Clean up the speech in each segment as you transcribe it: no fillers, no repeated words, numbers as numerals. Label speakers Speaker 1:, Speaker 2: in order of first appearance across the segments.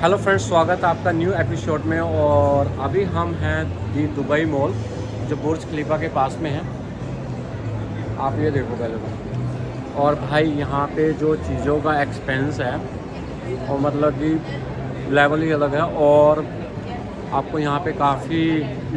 Speaker 1: Hello friends, स्वागत है आपका न्यू एपिसोड में। और अभी हम हैं दी दुबई मॉल जो बुर्ज खलीफा के पास में है। आप ये देखो पहले तो। और भाई यहाँ पे जो चीज़ों का एक्सपेंस है और मतलब कि लेवल ही अलग है। और आपको यहाँ पे काफ़ी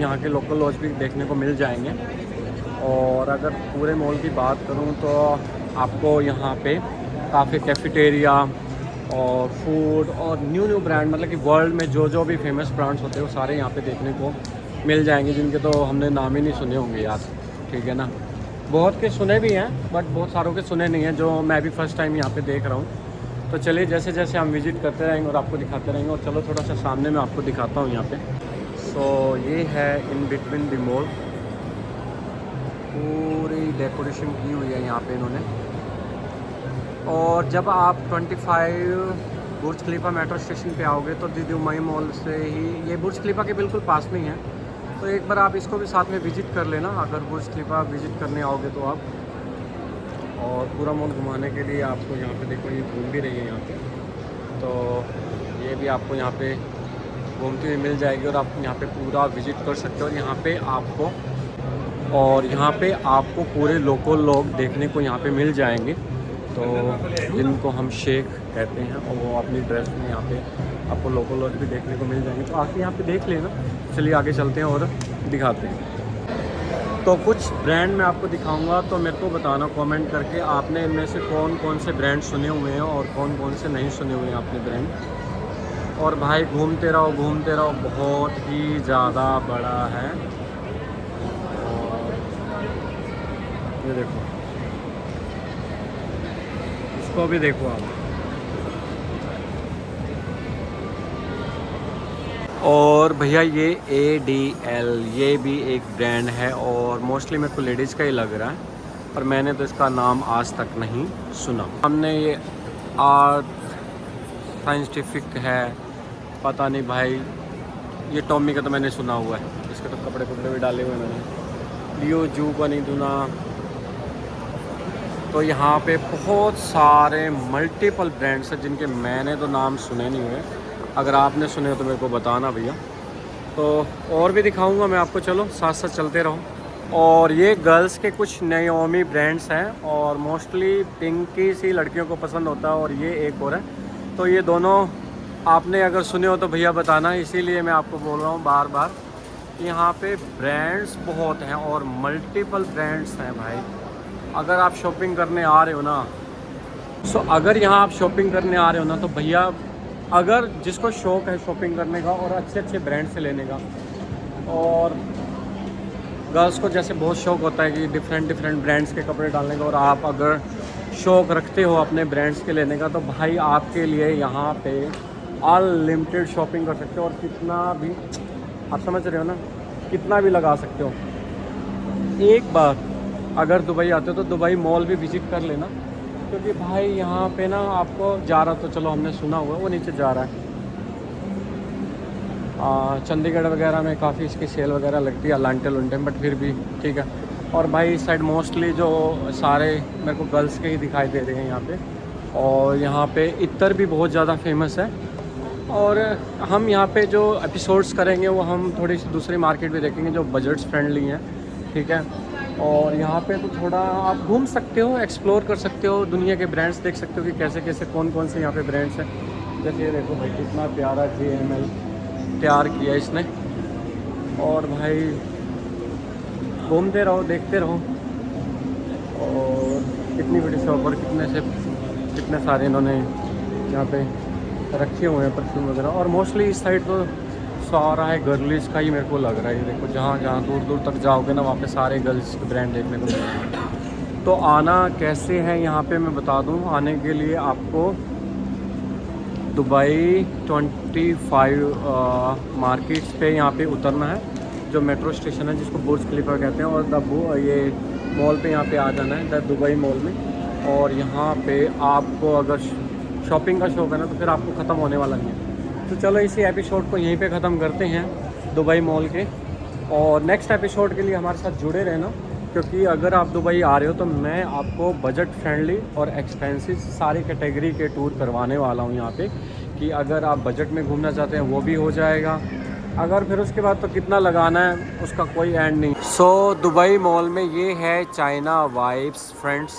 Speaker 1: यहाँ के लोकल लॉज भी देखने को मिल जाएंगे। और अगर पूरे मॉल की बात करूँ तो आपको यहाँ पे काफ़ी कैफेटेरिया और फूड और न्यू ब्रांड, मतलब कि वर्ल्ड में जो भी फेमस ब्रांड्स होते हैं वो सारे यहाँ पे देखने को मिल जाएंगे, जिनके तो हमने नाम ही नहीं सुने होंगे यार। ठीक है ना, बहुत के सुने भी हैं बट बहुत सारों के सुने नहीं हैं, जो मैं भी फर्स्ट टाइम यहाँ पे देख रहा हूँ। तो चलिए जैसे जैसे हम विज़िट करते रहेंगे और आपको दिखाते रहेंगे। और चलो थोड़ा सा सामने मैं आपको दिखाता हूँ यहाँ पे। सो ये है इन बिटवीन द मॉल, पूरी डेकोरेशन की हुई है यहाँ पे इन्होंने। और जब आप 25 बुर्ज खलीफा मेट्रो स्टेशन पे आओगे तो दी दुबई मॉल से ही, ये बुर्ज खलीफा के बिल्कुल पास में ही है। तो एक बार आप इसको भी साथ में विज़िट कर लेना अगर बुर्ज खलीफा विज़िट करने आओगे तो आप। और पूरा मॉल घुमाने के लिए आपको यहाँ पे देखो, ये घूम भी रही है यहाँ पे। तो ये भी आपको यहाँ पे घूमती हुई मिल जाएगी और आप यहाँ पे पूरा विज़िट कर सकते हो। यहाँ पे आपको पूरे लोकल लोग देखने को यहाँ पे मिल जाएंगे, तो जिनको हम शेख कहते हैं, और वो अपनी ड्रेस में यहाँ पे आपको लोकल लोग भी देखने को मिल जाएंगे। तो आके यहाँ पे देख लेना। चलिए आगे चलते हैं और दिखाते हैं। तो कुछ ब्रांड मैं आपको दिखाऊंगा, तो मेरे को बताना कमेंट करके आपने इनमें से कौन कौन से ब्रांड सुने हुए हैं और कौन कौन से नहीं सुने हुए हैं आपने ब्रांड। और भाई घूमते रहो, बहुत ही ज़्यादा बड़ा है। और ये देखो, इसको भी देखो आप। और भैया ये ADL, ये भी एक ब्रांड है और मोस्टली मेरे को लेडीज़ का ही लग रहा है, पर मैंने तो इसका नाम आज तक नहीं सुना। हमने ये आर्ट साइंटिफिक है, पता नहीं भाई। ये टॉमी का तो मैंने सुना हुआ है, इसके तो कपड़े भी डाले हुए मैंने। लियो जू का नहीं सुना। तो यहाँ पे बहुत सारे मल्टीपल ब्रांड्स हैं जिनके मैंने तो नाम सुने नहीं हुए। अगर आपने सुने हो तो मेरे को बताना भैया। तो और भी दिखाऊंगा मैं आपको, चलो साथ साथ चलते रहो। और ये गर्ल्स के कुछ नयोमी ब्रांड्स हैं और मोस्टली पिंकी सी लड़कियों को पसंद होता है, और ये एक और है। तो ये दोनों आपने अगर सुने हो तो भैया बताना, इसीलिए मैं आपको बोल रहा हूँ बार बार। यहाँ पे ब्रांड्स बहुत हैं और मल्टीपल ब्रांड्स हैं भाई। अगर आप शॉपिंग करने आ रहे हो ना, अगर यहाँ आप शॉपिंग करने आ रहे हो ना, तो भैया अगर जिसको शौक़ है शॉपिंग करने का और अच्छे अच्छे ब्रांड से लेने का, और गर्ल्स को जैसे बहुत शौक़ होता है कि डिफरेंट ब्रांड्स के कपड़े डालने का, और आप अगर शौक़ रखते हो अपने ब्रांड्स के लेने का, तो भाई आपके लिए यहाँ पे अनलिमिटेड शॉपिंग कर सकते हो। और कितना भी आप समझ रहे हो ना, कितना भी लगा सकते हो। एक बार अगर दुबई आते हो तो दुबई मॉल भी विज़िट कर लेना, क्योंकि भाई यहाँ पे ना आपको जा रहा, तो चलो हमने सुना हुआ वो नीचे जा रहा है। चंडीगढ़ वगैरह में काफ़ी इसकी सेल वगैरह लगती है, लंटे, बट फिर भी ठीक है। और भाई इस साइड मोस्टली जो सारे मेरे को गर्ल्स के ही दिखाई दे रहे हैं यहाँ पे। और यहाँ पे इत्तर भी बहुत ज़्यादा फेमस है। और हम यहाँ पे जो एपिसोड्स करेंगे वो हम थोड़ी सी दूसरी मार्केट भी देखेंगे जो बजट्स फ्रेंडली हैं, ठीक है। और यहाँ पे तो थोड़ा आप घूम सकते हो, एक्सप्लोर कर सकते हो, दुनिया के ब्रांड्स देख सकते हो कि कैसे कैसे कौन कौन से यहाँ पे ब्रांड्स हैं। जैसे ये देखो भाई, कितना प्यारा JML तैयार किया इसने। और भाई घूमते रहो, देखते रहो। और कितनी बड़ी शॉप और कितने सारे इन्होंने यहाँ पे रखे हुए हैं परफ्यूम वगैरह। और मोस्टली इस साइड तो सारा है गर्लिश का ही मेरे को लग रहा है। ये देखो, जहाँ दूर तक जाओगे ना, वहाँ पे सारे गर्ल्स के ब्रांड देखने को मिलेंगे। तो आना कैसे है यहाँ पे मैं बता दूँ। आने के लिए आपको दुबई 25 मार्केट्स पे यहाँ पे उतरना है, जो मेट्रो स्टेशन है जिसको बुर्ज खलीफा कहते हैं। और ये मॉल पे यहाँ पे आ जाना है, द दुबई मॉल में। और यहाँ पे आपको अगर शॉपिंग का शौक़ है ना, तो फिर आपको ख़त्म होने वाला नहीं है। तो चलो इसी एपिसोड को यहीं पे ख़त्म करते हैं दुबई मॉल के। और नेक्स्ट एपिसोड के लिए हमारे साथ जुड़े रहना, क्योंकि अगर आप दुबई आ रहे हो तो मैं आपको बजट फ्रेंडली और एक्सपेंसिव सारी कैटेगरी के टूर करवाने वाला हूँ यहाँ पे, कि अगर आप बजट में घूमना चाहते हैं वो भी हो जाएगा, अगर फिर उसके बाद तो कितना लगाना है उसका कोई एंड नहीं। सो दुबई मॉल में ये है चाइना वाइब्स फ्रेंड्स।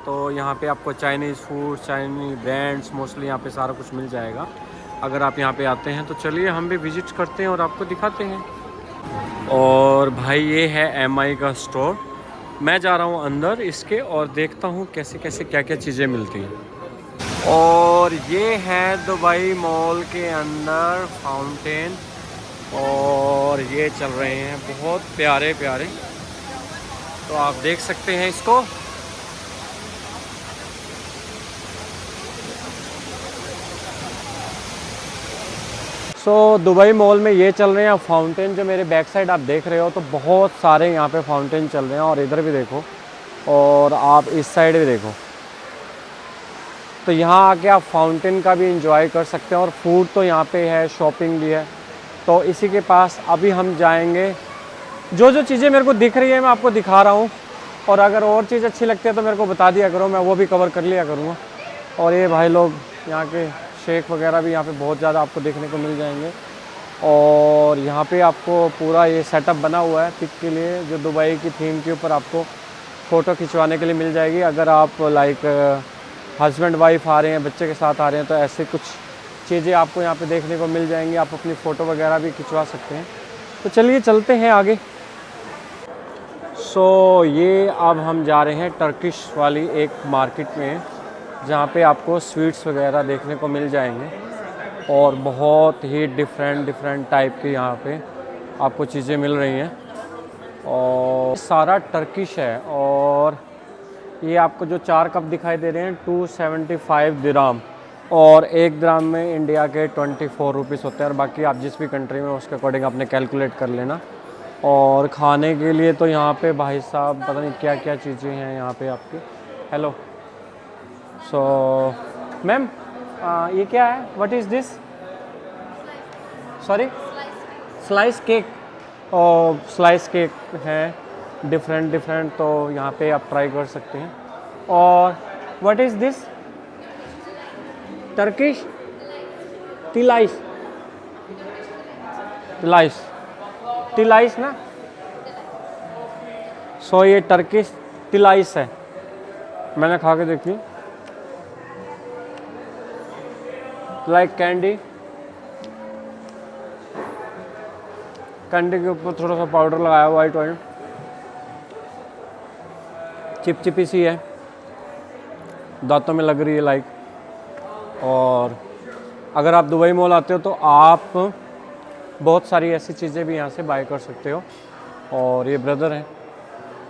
Speaker 1: तो यहाँ पे आपको Chinese food, Chinese brands mostly यहाँ पे सारा कुछ मिल जाएगा अगर आप यहाँ पे आते हैं। तो चलिए हम भी विज़िट करते हैं और आपको दिखाते हैं। और भाई ये है MI का स्टोर। मैं जा रहा हूँ अंदर इसके और देखता हूँ कैसे कैसे क्या क्या चीज़ें मिलती हैं। और ये है दुबई मॉल के अंदर फाउंटेन, और ये चल रहे हैं बहुत प्यारे प्यारे। तो आप देख सकते हैं इसको। दुबई मॉल में ये चल रहे हैं फाउंटेन, जो मेरे बैक साइड आप देख रहे हो। तो बहुत सारे यहाँ पे फाउंटेन चल रहे हैं, और इधर भी देखो और आप इस साइड भी देखो। तो यहाँ आके आप फाउंटेन का भी एंजॉय कर सकते हैं, और फूड तो यहाँ पे है, शॉपिंग भी है। तो इसी के पास अभी हम जाएंगे। जो जो चीज़ें मेरे को दिख रही है मैं आपको दिखा रहा हूँ, और अगर और चीज़ अच्छी लगती है तो मेरे को बता दिया करो, मैं वो भी कवर कर लिया करूँगा। और ये भाई लोग यहाँ के शेक वगैरह भी यहाँ पे बहुत ज़्यादा आपको देखने को मिल जाएंगे। और यहाँ पे आपको पूरा ये सेटअप बना हुआ है पिक के लिए, जो दुबई की थीम के ऊपर आपको फ़ोटो खिंचवाने के लिए मिल जाएगी। अगर आप लाइक हस्बैंड वाइफ आ रहे हैं, बच्चे के साथ आ रहे हैं, तो ऐसे कुछ चीज़ें आपको यहाँ पे देखने को मिल जाएंगी। आप अपनी फ़ोटो वगैरह भी खिंचवा सकते हैं। तो चलिए चलते हैं आगे। ये अब हम जा रहे हैं टर्किश वाली एक मार्केट में, जहाँ पे आपको स्वीट्स वगैरह देखने को मिल जाएंगे, और बहुत ही डिफरेंट टाइप के यहाँ पे आपको चीज़ें मिल रही हैं। और सारा टर्किश है। और ये आपको जो 4 कप दिखाई दे रहे हैं 275 दिराम, और 1 दिराम में इंडिया के 24 रुपीज़ होते हैं। और बाकी आप जिस भी कंट्री में उसके अकॉर्डिंग आपने कैलकुलेट कर लेना। और खाने के लिए तो यहाँ पे भाई साहब पता नहीं क्या क्या चीज़ें हैं यहाँ पे आपकी। हेलो, मैम ये क्या है? What is this? Sorry, slice cake. और स्लाइस केक है डिफरेंट, तो यहाँ पे आप ट्राई कर सकते हैं। और व्हाट इज़ दिस? टर्किश टिलाइस, टिलाइस ना। ये टर्किश टिलाइस है, मैंने खा के देखी। लाइक कैंडी के ऊपर थोड़ा सा पाउडर लगाया हुआ, वाइट चिपचिपी सी है, दांतों में लग रही है लाइक। और अगर आप दुबई मॉल आते हो तो आप बहुत सारी ऐसी चीज़ें भी यहाँ से बाय कर सकते हो। और ये ब्रदर हैं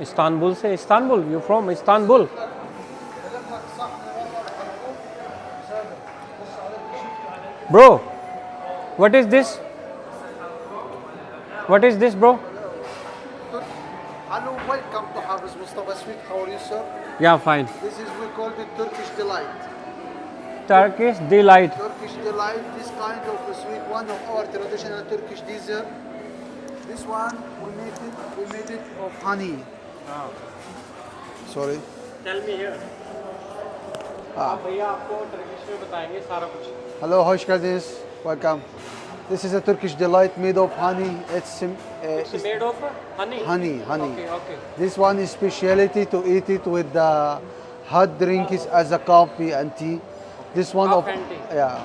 Speaker 1: इस्तांबुल से। Istanbul, you from Istanbul? Bro, what is this? What is this, bro?
Speaker 2: Hello, welcome to Hafiz Mustafa Sweet. How are you, sir?
Speaker 1: Yeah, fine.
Speaker 2: This is we call it Turkish delight.
Speaker 1: Turkish delight.
Speaker 2: Turkish delight. This kind of a sweet one of our traditional Turkish dessert. This one we made it of honey. Sorry.
Speaker 1: Tell me here. भैया आपको Turkish में बताएंगे सारा कुछ।
Speaker 2: Hello, hoş geldiniz. Welcome. This is a Turkish delight made of honey. It's
Speaker 1: made of honey.
Speaker 2: Honey.
Speaker 1: Okay.
Speaker 2: This one is speciality to eat it with the hot drinks as a coffee and tea. This one
Speaker 1: Coffee and tea.
Speaker 2: Yeah,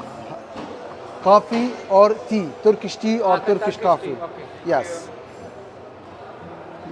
Speaker 2: coffee or tea, Turkish tea or Turkish coffee.
Speaker 1: Tea. Okay.
Speaker 2: Yes.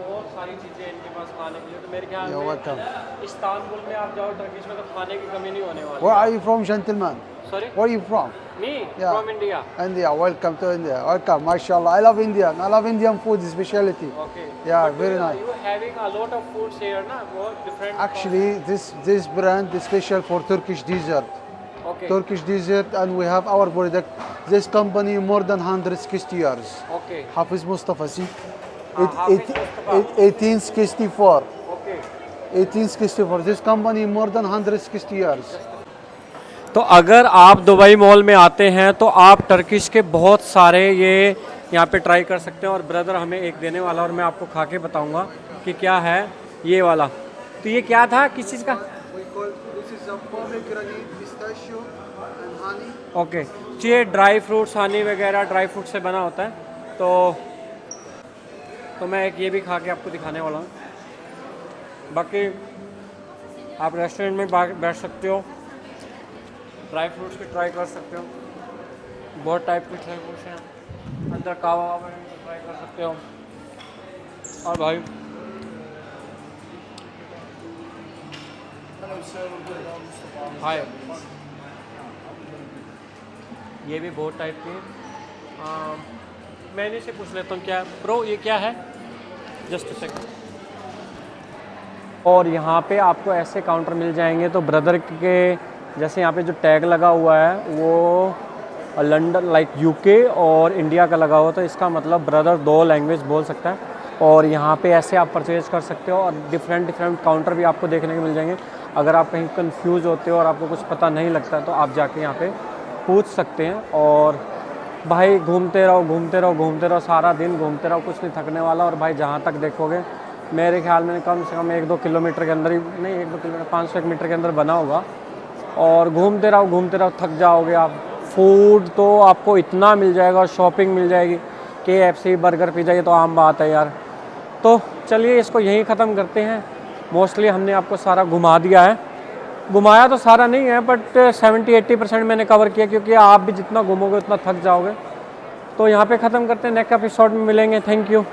Speaker 1: बहुत सारी चीज़ें इनके पास खाने के लिए, तो मेरे ख्याल
Speaker 2: You're
Speaker 1: में
Speaker 2: welcome.
Speaker 1: इस्तांबुल में आप जाओ टर्किश में तो खाने की कमी नहीं होने वाली।
Speaker 2: Where are you from, gentleman?
Speaker 1: Sorry?
Speaker 2: Where are you from?
Speaker 1: Me?
Speaker 2: Yeah.
Speaker 1: From India.
Speaker 2: India. Welcome to India. Welcome. MashaAllah. I love India. I love Indian food specialty.
Speaker 1: Okay.
Speaker 2: Yeah,
Speaker 1: But
Speaker 2: very nice.
Speaker 1: You having a lot of foods here, na? बहुत different.
Speaker 2: Actually, this brand is special for Turkish dessert.
Speaker 1: Okay.
Speaker 2: Turkish dessert, and we have our product. This company more than 160 years.
Speaker 1: Okay.
Speaker 2: Hafiz Mustafa, see?
Speaker 1: Hafiz Mustafa.
Speaker 2: 1864.
Speaker 1: Okay.
Speaker 2: 1864. This company more than 160 years.
Speaker 1: तो अगर आप Dubai mall में आते हैं तो आप Turkish के बहुत सारे ये यहाँ पे ट्राई कर सकते हैं। और ब्रदर हमें एक देने वाला, और मैं आपको खा के बताऊँगा कि क्या है ये वाला। तो ये क्या था, किस चीज़ का?
Speaker 2: This is some pomegranate, pistachio, and honey.
Speaker 1: Okay, ये ड्राई फ्रूट्स हनी वगैरह ड्राई फ्रूट से बना होता है। तो मैं एक ये भी खा के आपको दिखाने वाला हूँ। बाकी आप रेस्टोरेंट में बैठ सकते हो, ड्राई फ्रूट्स भी ट्राई कर सकते हो, बहुत टाइप के ड्राई फ्रूट्स हैं अंदर, कावा वावा ट्राई कर सकते हो। और भाई हाय, ये भी बहुत टाइप की है। मैं इन्हीं से पूछ लेता हूँ, क्या ब्रो ये क्या है, जस्ट अ सेकंड। और यहाँ पे आपको ऐसे काउंटर मिल जाएंगे, तो ब्रदर के जैसे यहाँ पे जो टैग लगा हुआ है वो लंदन लाइक यूके और इंडिया का लगा हुआ, तो इसका मतलब ब्रदर 2 लैंग्वेज बोल सकता है। और यहाँ पे ऐसे आप परचेज कर सकते हो, और डिफरेंट काउंटर भी आपको देखने को मिल जाएंगे। अगर आप कहीं कंफ्यूज होते हो और आपको कुछ पता नहीं लगता तो आप जाके यहाँ पे पूछ सकते हैं। और भाई घूमते रहो, सारा दिन घूमते रहो, कुछ नहीं थकने वाला। और भाई जहाँ तक देखोगे मेरे ख्याल में कम से कम 1-2 किलोमीटर के अंदर ही, नहीं 1-2 किलोमीटर, 500 मीटर के अंदर बना होगा। और घूमते रहो, थक जाओगे आप। फूड तो आपको इतना मिल जाएगा, शॉपिंग मिल जाएगी, KFC बर्गर पिज़्ज़ा, ये तो आम बात है यार। तो चलिए इसको यहीं ख़त्म करते हैं। मोस्टली हमने आपको सारा घुमा दिया है, घुमाया तो सारा नहीं है बट 70-80% मैंने कवर किया, क्योंकि आप भी जितना घूमोगे उतना थक जाओगे। तो यहाँ पे ख़त्म करते हैं, नेक्स्ट एपिसोड में मिलेंगे। Thank you.